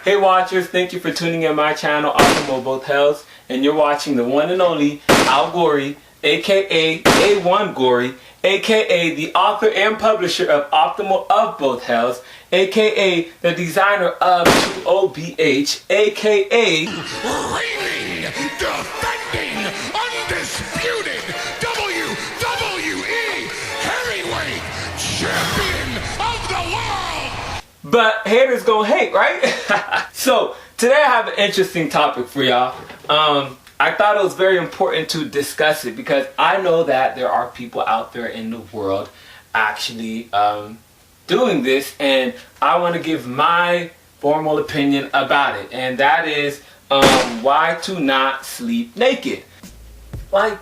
Hey watchers, thank you for tuning in my channel, Optimal Both Hells, and you're watching the one and only Al Gory, aka A1 Gory, aka the author and publisher of Optimal of Both Hells, aka the designer of 2OBH, aka reigning, defending, undisputed WWE heavyweight champion of the world. But haters gonna hate, right? So today I have an interesting topic for y'all. I thought it was very important to discuss it because I know that there are people out there in the world actually doing this, and I want to give my formal opinion about it, and that is why to not sleep naked. Like,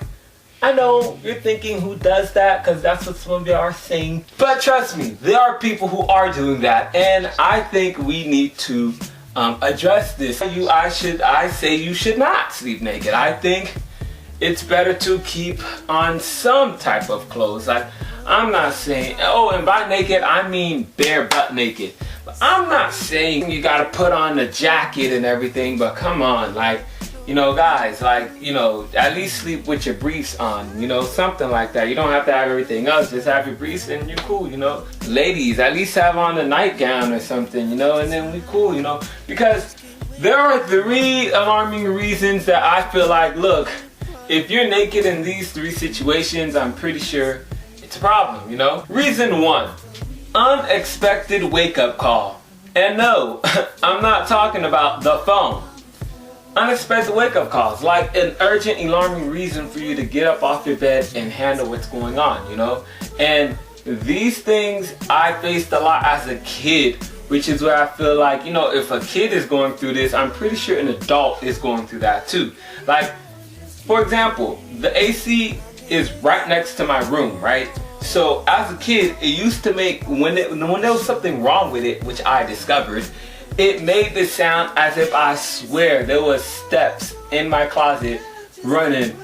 I know you're thinking, who does that? Because that's what some of you are saying. But trust me, there are people who are doing that, and I think we need to address this. I say you should not sleep naked. I think it's better to keep on some type of clothes. Like, I'm not saying, oh, and by naked I mean bare butt naked. But I'm not saying you gotta put on a jacket and everything, but come on, like, you know, guys, like, you know, at least sleep with your briefs on, you know, something like that. You don't have to have everything else, just have your briefs and you're cool, you know. Ladies, at least have on a nightgown or something, you know, and then we cool, you know. Because there are 3 alarming reasons that I feel like, look, if you're naked in these 3 situations, I'm pretty sure it's a problem, you know. Reason 1, unexpected wake-up call. And no, I'm not talking about the phone. Unexpected wake-up calls, like an urgent, alarming reason for you to get up off your bed and handle what's going on, you know? And these things I faced a lot as a kid, which is where I feel like, you know, if a kid is going through this, I'm pretty sure an adult is going through that too. Like, for example, the AC is right next to my room, right? So as a kid, it used to make, when there was something wrong with it, which I discovered, it made this sound as if, I swear, there was steps in my closet running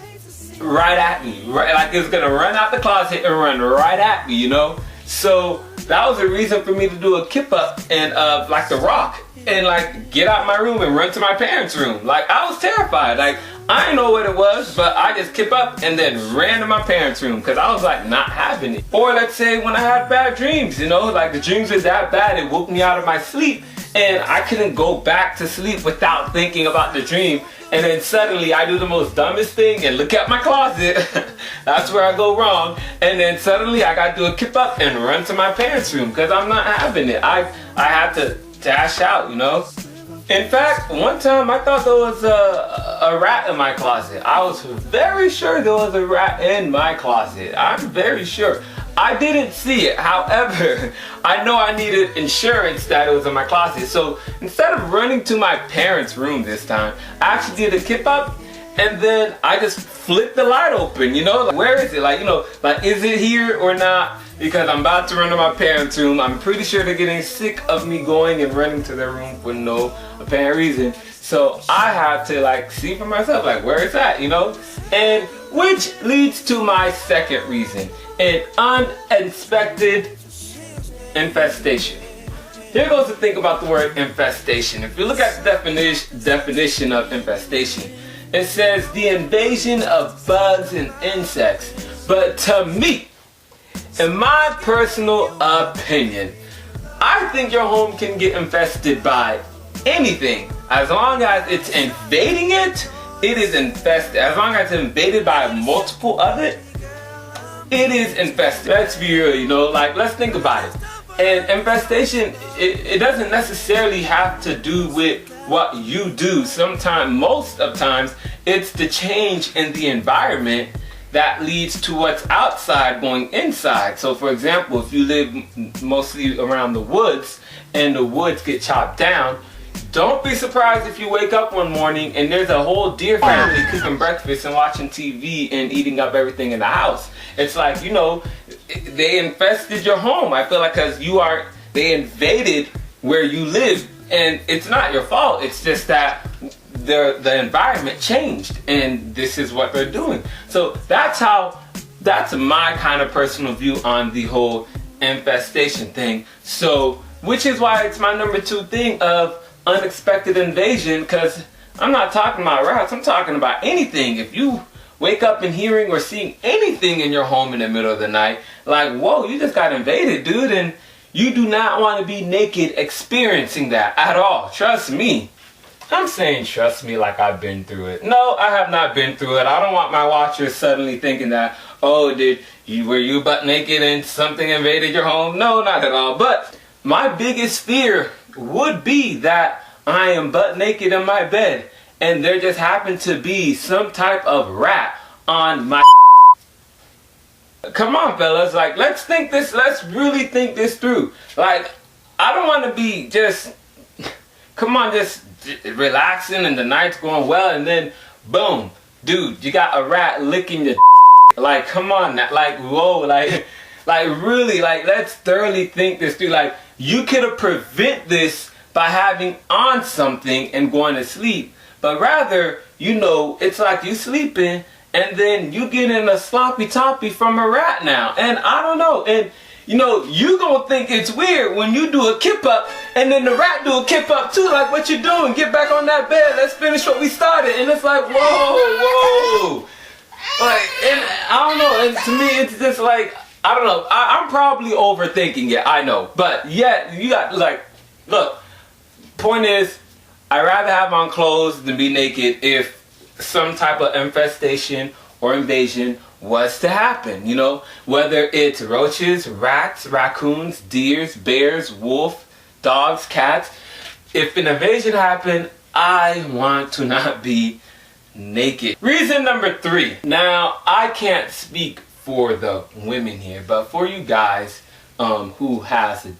right at me. Right, like it was gonna run out the closet and run right at me, you know? So that was a reason for me to do a kip up and like The Rock, and like get out my room and run to my parents' room. Like, I was terrified. Like, I didn't know what it was, but I just kip up and then ran to my parents' room because I was like not having it. Or let's say when I had bad dreams, you know, like the dreams were that bad, it woke me out of my sleep. And I couldn't go back to sleep without thinking about the dream. And then suddenly I do the most dumbest thing and look at my closet. That's where I go wrong. And then suddenly I got to do a kip up and run to my parents' room because I'm not having it. I had to dash out, you know. In fact, one time I thought there was a rat in my closet. I was very sure there was a rat in my closet. I'm very sure. I didn't see it. However, I know I needed insurance that it was in my closet. So instead of running to my parents' room this time, I actually did a kip up and then I just flipped the light open, you know? Like, where is it? Like, you know, like, is it here or not? Because I'm about to run to my parents' room. I'm pretty sure they're getting sick of me going and running to their room for no apparent reason. So I had to like see for myself, like, where is that, you know? And which leads to my second reason. An unexpected infestation. Here goes the thing about the word infestation. If you look at the definition of infestation, it says the invasion of bugs and insects. But to me, in my personal opinion, I think your home can get infested by anything. As long as it's invading it, it is infested. As long as it's invaded by multiple of it, it is infested. Let's be real, you know, like, let's think about it. And infestation, it doesn't necessarily have to do with what you do. Sometimes, most of times, it's the change in the environment that leads to what's outside going inside. So for example, if you live mostly around the woods and the woods get chopped down, don't be surprised if you wake up one morning and there's a whole deer family cooking breakfast and watching TV and eating up everything in the house. It's like, you know, they infested your home. I feel like because they invaded where you live, and it's not your fault. It's just that the environment changed and this is what they're doing. So that's my kind of personal view on the whole infestation thing. So, which is why it's my number 2 thing of unexpected invasion, because I'm not talking about rats, I'm talking about anything. If you wake up and hearing or seeing anything in your home in the middle of the night, like, whoa, you just got invaded, dude, and you do not want to be naked experiencing that at all. Trust me. I'm saying trust me like I've been through it. No, I have not been through it. I don't want my watchers suddenly thinking that, oh, were you butt naked and something invaded your home? No, not at all. But my biggest fear would be that I am butt naked in my bed and there just happened to be some type of rat on my. Come on, fellas. Like, let's really think this through. Like, I don't want to be just, come on, just relaxing and the night's going well and then boom, dude, you got a rat licking your. Like, come on, like, whoa, like really, like, let's thoroughly think this through. Like, you could have prevented this by having on something and going to sleep, but rather, you know, it's like you sleeping and then you get in a sloppy toppy from a rat now, and I don't know, and you know, you gonna think it's weird when you do a kip up and then the rat do a kip up too. Like, what you doing? Get back on that bed. Let's finish what we started. And it's like, whoa. Like, and I don't know. And to me, it's just like, I don't know. I'm probably overthinking it. I know. But yet, you got, like, look, point is, I'd rather have on clothes than be naked if some type of infestation or invasion was to happen, you know, whether it's roaches, rats, raccoons, deers, bears, wolf, dogs, cats. If an invasion happened, I want to not be naked. Reason number 3. Now, I can't speak for the women here, but for you guys who has a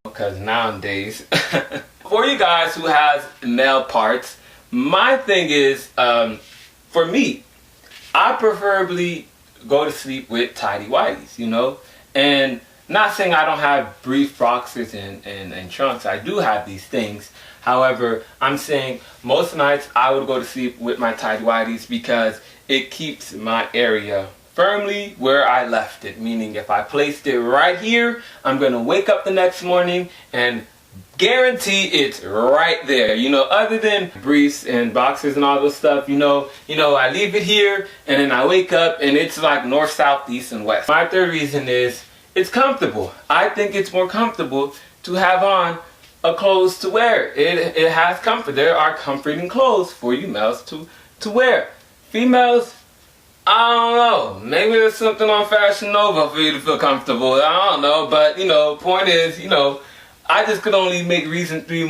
because nowadays, for you guys who has male parts, my thing is, for me, I preferably go to sleep with tidy whities, you know, and not saying I don't have brief boxers and trunks. I do have these things. However, I'm saying most nights I would go to sleep with my tidy whities because it keeps my area firmly where I left it. Meaning if I placed it right here, I'm going to wake up the next morning and guarantee it's right there. You know, other than briefs and boxers and all this stuff, you know, I leave it here and then I wake up and it's like north, south, east, and west. My third reason is it's comfortable. I think it's more comfortable to have on a clothes to wear. It has comfort. There are comforting clothes for you males to wear. Females, I don't know. Maybe there's something on Fashion Nova for you to feel comfortable. I don't know. But, you know, point is, you know, I just could only make reason 3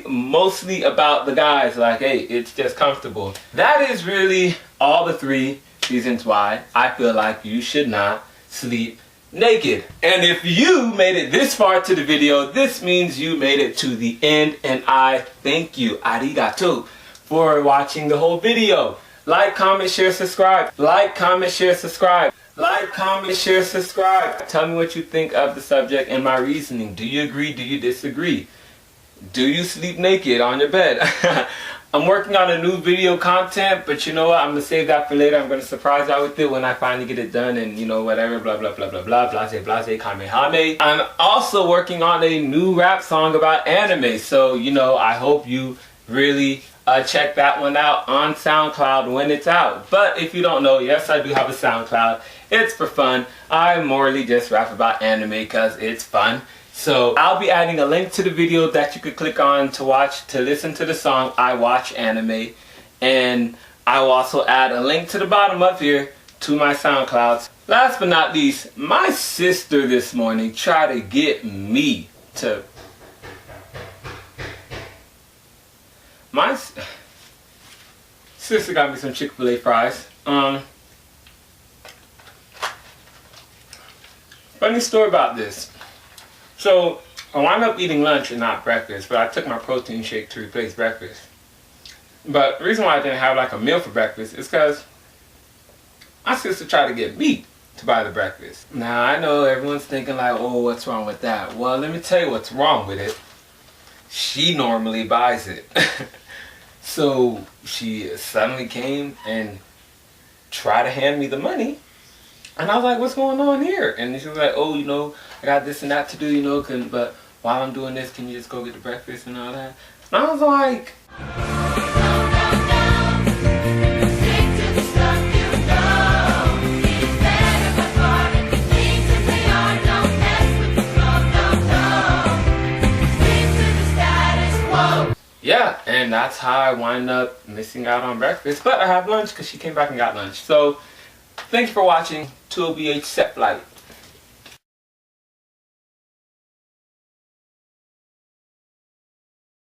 mostly about the guys. Like, hey, it's just comfortable. That is really all the 3 reasons why I feel like you should not sleep naked. And if you made it this far to the video, this means you made it to the end, and I thank you, arigato, for watching the whole video. Like, comment, share, subscribe. Like, comment, share, subscribe. Like, comment, share, subscribe. Tell me what you think of the subject and my reasoning. Do you agree? Do you disagree? Do you sleep naked on your bed? I'm working on a new video content, but you know what? I'm going to save that for later. I'm going to surprise y'all with it when I finally get it done and, you know, whatever, blah, blah, blah, blah, blah, blase, blase, kamehame. I'm also working on a new rap song about anime, so, you know, I hope you really check that one out on SoundCloud when it's out. But if you don't know, yes, I do have a SoundCloud. It's for fun. I morally just rap about anime because it's fun. So I'll be adding a link to the video that you could click on to watch, to listen to the song I Watch Anime. And I will also add a link to the bottom up here to my SoundClouds. Last but not least, my sister this morning tried to get me to... My sister got me some Chick-fil-A fries. Funny story about this. So, I wound up eating lunch and not breakfast, but I took my protein shake to replace breakfast. But the reason why I didn't have like a meal for breakfast is because my sister tried to get me to buy the breakfast. Now, I know everyone's thinking like, oh, what's wrong with that? Well, let me tell you what's wrong with it. She normally buys it. So she suddenly came and tried to hand me the money. And I was like, what's going on here? And she was like, oh, you know, I got this and that to do, you know, but while I'm doing this, can you just go get the breakfast and all that? And I was like, yeah, and that's how I wind up missing out on breakfast. But I have lunch because she came back and got lunch. So, thanks for watching 2OBH Set Flight.